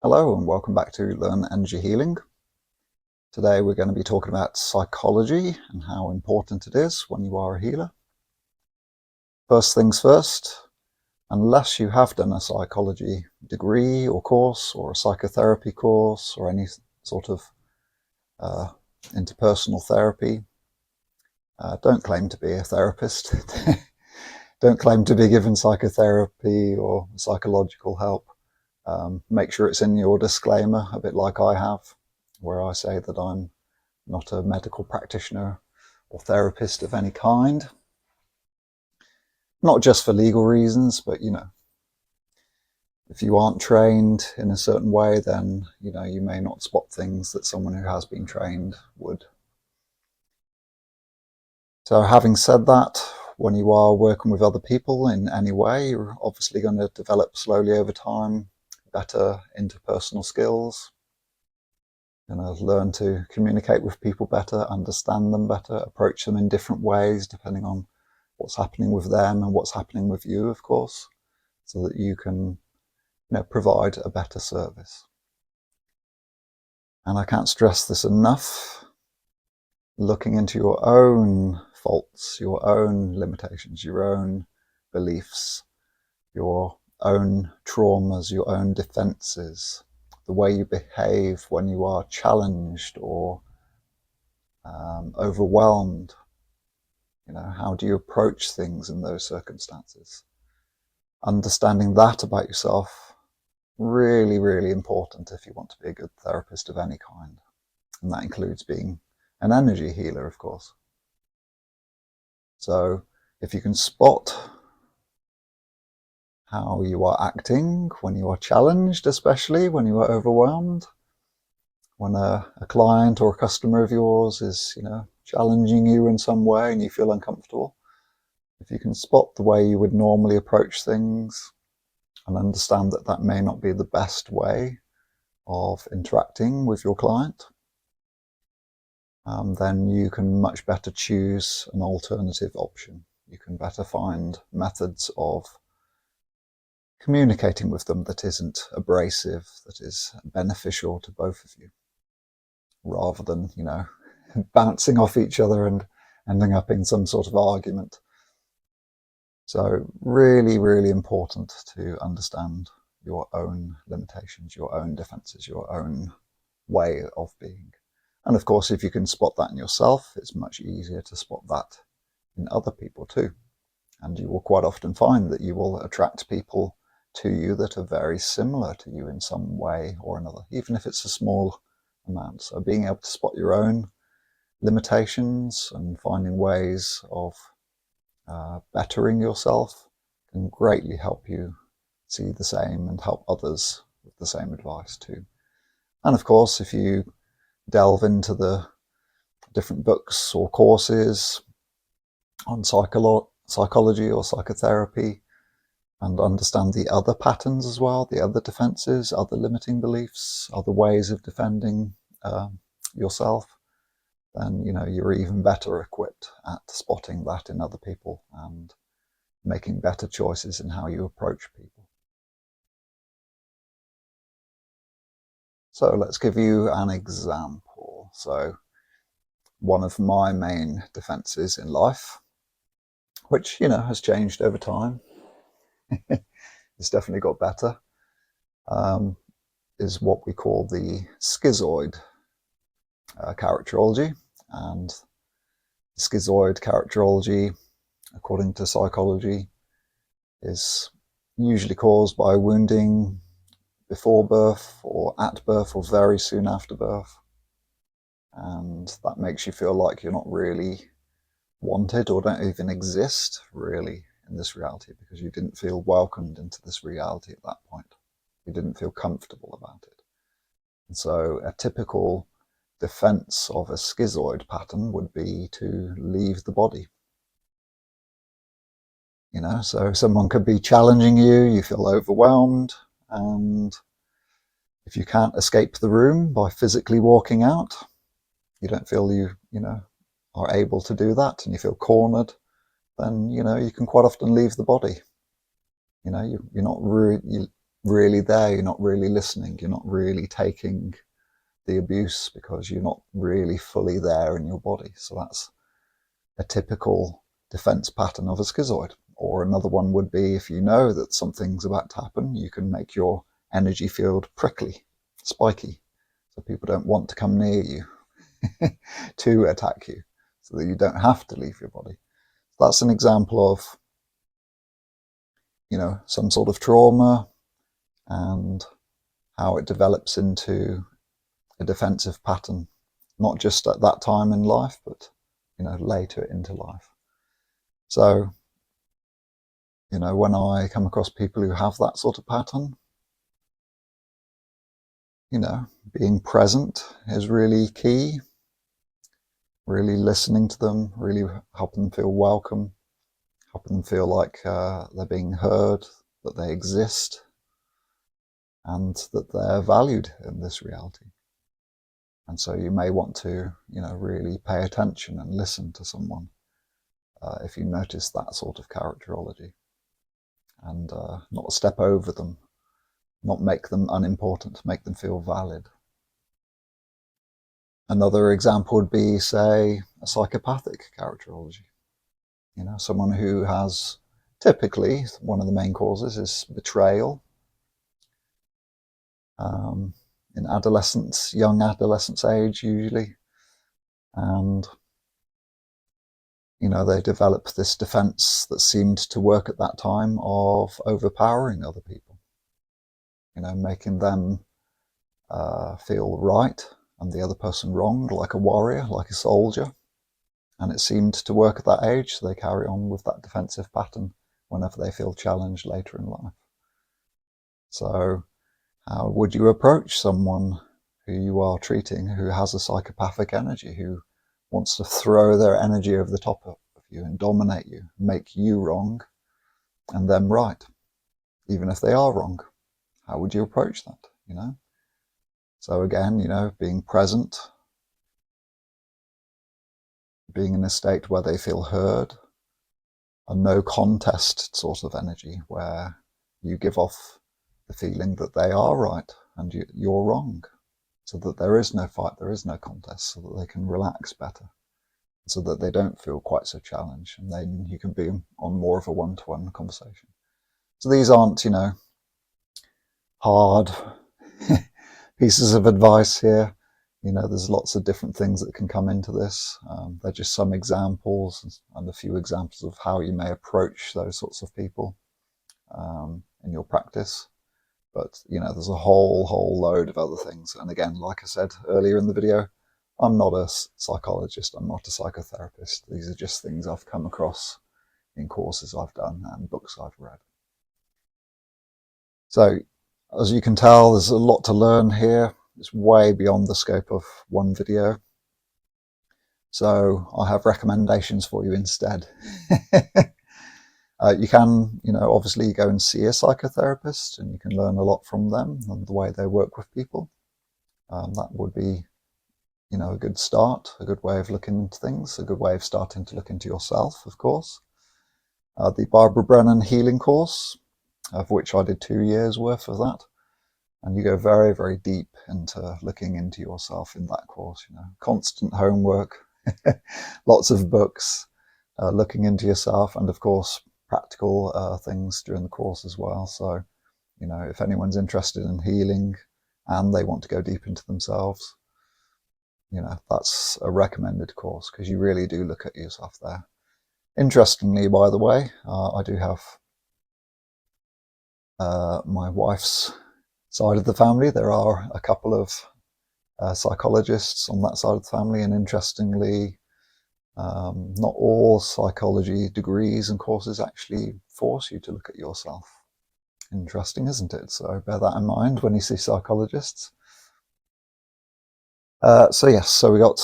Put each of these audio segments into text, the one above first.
Hello and welcome back to Learn Energy Healing. Today we're going to be talking about psychology and how important it is when you are a healer. First things first, unless you have done a psychology degree or course or a psychotherapy course or any sort of interpersonal therapy, don't claim to be a therapist. Don't claim to be given psychotherapy or psychological help. Make sure it's in your disclaimer, a bit like I have, where I say that I'm not a medical practitioner or therapist of any kind. Not just for legal reasons, but if you aren't trained in a certain way, then you may not spot things that someone who has been trained would. So having said that, when you are working with other people in any way, you're obviously going to develop slowly over time better interpersonal skills. You're going to learn to communicate with people better, understand them better, approach them in different ways depending on what's happening with them and what's happening with you, of course, so that you can provide a better service. And I can't stress this enough, looking into your own faults, your own limitations, your own beliefs, your own traumas, your own defenses, the way you behave when you are challenged or overwhelmed. How do you approach things in those circumstances? Understanding that about yourself, really, really important if you want to be a good therapist of any kind. And that includes being an energy healer, of course. So if you can spot how you are acting when you are challenged, especially when you are overwhelmed, when a client or a customer of yours is, challenging you in some way and you feel uncomfortable, if you can spot the way you would normally approach things and understand that that may not be the best way of interacting with your client, then you can much better choose an alternative option. You can better find methods of communicating with them that isn't abrasive, that is beneficial to both of you, rather than, bouncing off each other and ending up in some sort of argument. So really, really important to understand your own limitations, your own defenses, your own way of being. And of course, if you can spot that in yourself, it's much easier to spot that in other people too. And you will quite often find that you will attract people to you that are very similar to you in some way or another, even if it's a small amount. So being able to spot your own limitations and finding ways of bettering yourself can greatly help you see the same and help others with the same advice too. And of course, if you delve into the different books or courses on psychology or psychotherapy and understand the other patterns as well, the other defenses, other limiting beliefs, other ways of defending yourself, then you're even better equipped at spotting that in other people and making better choices in how you approach people. So let's give you an example. So one of my main defenses in life, which has changed over time, it's definitely got better, is what we call the schizoid characterology. And schizoid characterology, according to psychology, is usually caused by wounding before birth or at birth or very soon after birth. And that makes you feel like you're not really wanted or don't even exist really in this reality because you didn't feel welcomed into this reality at that point. You didn't feel comfortable about it. And so a typical defense of a schizoid pattern would be to leave the body. So someone could be challenging you, you feel overwhelmed, and if you can't escape the room by physically walking out, you don't feel you are able to do that and you feel cornered, then you can quite often leave the body. You're not really there, you're not really listening, you're not really taking the abuse because you're not really fully there in your body. So that's a typical defense pattern of a schizoid. Or another one would be if you know that something's about to happen, you can make your energy field prickly, spiky, so people don't want to come near you to attack you, so that you don't have to leave your body. That's an example of, some sort of trauma and how it develops into a defensive pattern, not just at that time in life, but later into life. So, when I come across people who have that sort of pattern, being present is really key. Really listening to them, really helping them feel welcome, helping them feel like they're being heard, that they exist, and that they're valued in this reality. And so you may want to, really pay attention and listen to someone if you notice that sort of characterology, and not step over them, not make them unimportant, make them feel valid. Another example would be, say, a psychopathic characterology. Someone who has, typically, one of the main causes is betrayal. In adolescence, young adolescence age usually, and they develop this defense that seemed to work at that time of overpowering other people, making them feel right and the other person wrong, like a warrior, like a soldier. And it seemed to work at that age, so they carry on with that defensive pattern whenever they feel challenged later in life. So how would you approach someone who you are treating who has a psychopathic energy, who wants to throw their energy over the top of you and dominate you, make you wrong and them right, even if they are wrong? How would you approach that, So again, being present, being in a state where they feel heard, a no contest sort of energy where you give off the feeling that they are right and you're wrong, so that there is no fight, there is no contest, so that they can relax better, so that they don't feel quite so challenged, and then you can be on more of a one-to-one conversation. So these aren't, hard pieces of advice here. There's lots of different things that can come into this. They're just some examples and a few examples of how you may approach those sorts of people in your practice. But, there's a whole load of other things. And again, like I said earlier in the video, I'm not a psychologist, I'm not a psychotherapist. These are just things I've come across in courses I've done and books I've read. So, as you can tell, there's a lot to learn here. It's way beyond the scope of one video. So I have recommendations for you instead. You can, obviously go and see a psychotherapist, and you can learn a lot from them and the way they work with people. That would be, a good start, a good way of looking into things, a good way of starting to look into yourself, of course. The Barbara Brennan healing course, of which I did 2 years worth of that. And you go very, very deep into looking into yourself in that course, constant homework, lots of books, looking into yourself, and of course, practical things during the course as well. So, if anyone's interested in healing and they want to go deep into themselves, that's a recommended course, because you really do look at yourself there. Interestingly, by the way, I do have my wife's side of the family. There are a couple of psychologists on that side of the family, and interestingly, not all psychology degrees and courses actually force you to look at yourself. Interesting, isn't it? So bear that in mind when you see psychologists. So we got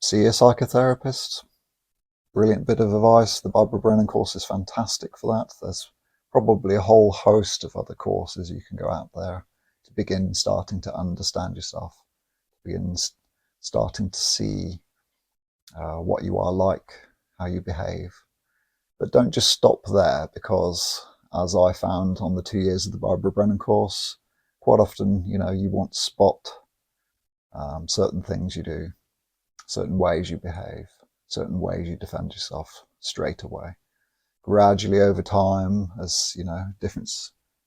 see a psychotherapist. Brilliant bit of advice. The Barbara Brennan course is fantastic for that. There's probably a whole host of other courses you can go out there to begin starting to understand yourself, begin starting to see what you are like, how you behave. But don't just stop there, because as I found on the 2 years of the Barbara Brennan course, quite often, you want to spot certain things you do, certain ways you behave, certain ways you defend yourself straight away. Gradually over time, as different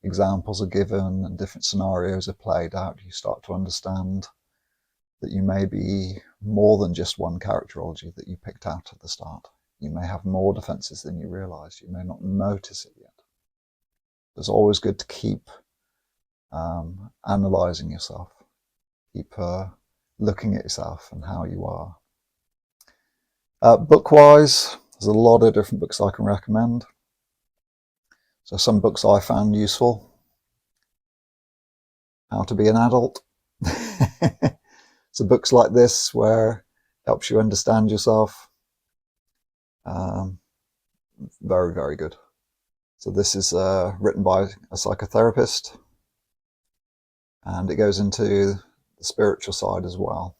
examples are given and different scenarios are played out, you start to understand that you may be more than just one characterology that you picked out at the start. You may have more defenses than you realized. You may not notice it yet. It's always good to keep analyzing yourself, keep looking at yourself and how you are. Book-wise, there's a lot of different books I can recommend. So some books I found useful. How to be an adult. So books like this where it helps you understand yourself. Very, very good. So this is written by a psychotherapist, and it goes into the spiritual side as well.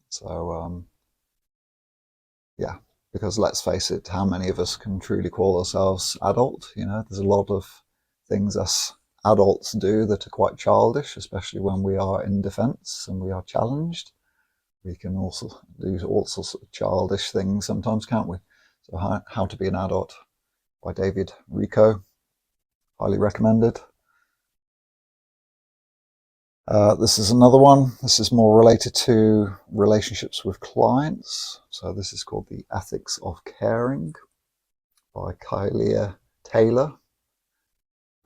So yeah, because let's face it, how many of us can truly call ourselves adult? There's a lot of things us adults do that are quite childish, especially when we are in defense and we are challenged. We can also do all sorts of childish things sometimes, can't we? So How to Be an Adult by David Richo, highly recommended. This is another one. This is more related to relationships with clients. So this is called The Ethics of Caring by Kylea Taylor.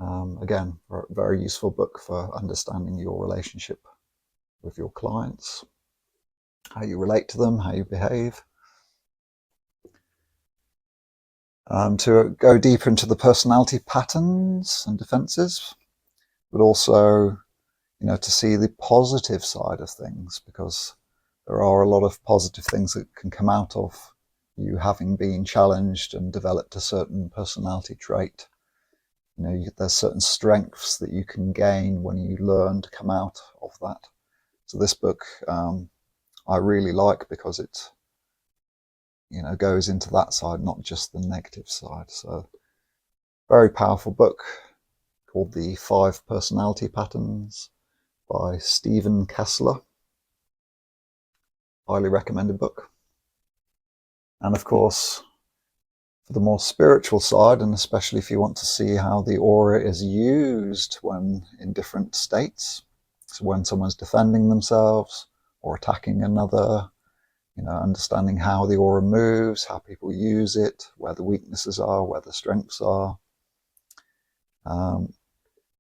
Again, very useful book for understanding your relationship with your clients, how you relate to them, how you behave. To go deeper into the personality patterns and defenses, but also to see the positive side of things, because there are a lot of positive things that can come out of you having been challenged and developed a certain personality trait. There's certain strengths that you can gain when you learn to come out of that. So this book I really like because it goes into that side, not just the negative side. So very powerful book called The 5 Personality Patterns by Steven Kessler. Highly recommended book. And of course, for the more spiritual side, and especially if you want to see how the aura is used when in different states, so when someone's defending themselves or attacking another, understanding how the aura moves, how people use it, where the weaknesses are, where the strengths are.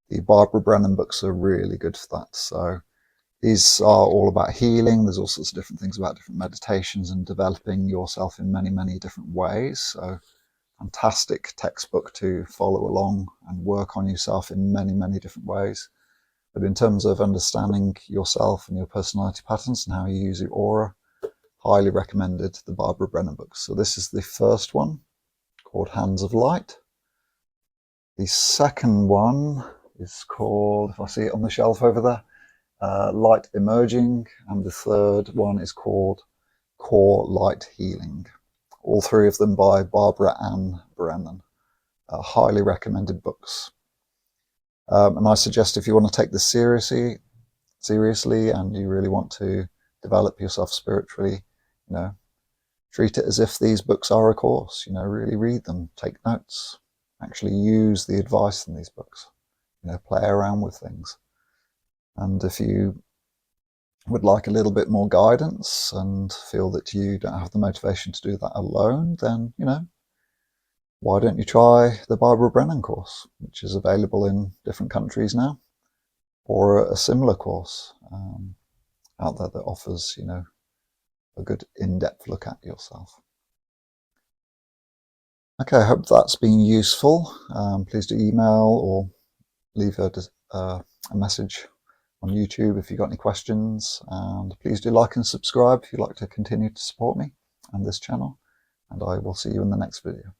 The Barbara Brennan books are really good for that. So these are all about healing. There's all sorts of different things about different meditations and developing yourself in many, many different ways. So fantastic textbook to follow along and work on yourself in many, many different ways. But in terms of understanding yourself and your personality patterns and how you use your aura, highly recommended the Barbara Brennan books. So this is the first one, called Hands of Light. The second one is called, if I see it on the shelf over there, Light Emerging. And the third one is called Core Light Healing. All three of them by Barbara Ann Brennan. Highly recommended books. And I suggest if you want to take this seriously and you really want to develop yourself spiritually, treat it as if these books are a course. Really read them, take notes, actually use the advice in these books, play around with things. And if you would like a little bit more guidance and feel that you don't have the motivation to do that alone, then, why don't you try the Barbara Brennan course, which is available in different countries now, or a similar course out there that offers, a good in-depth look at yourself. Okay, I hope that's been useful. Please do email or leave a message on YouTube if you've got any questions, and please do like and subscribe if you'd like to continue to support me and this channel, and I will see you in the next video.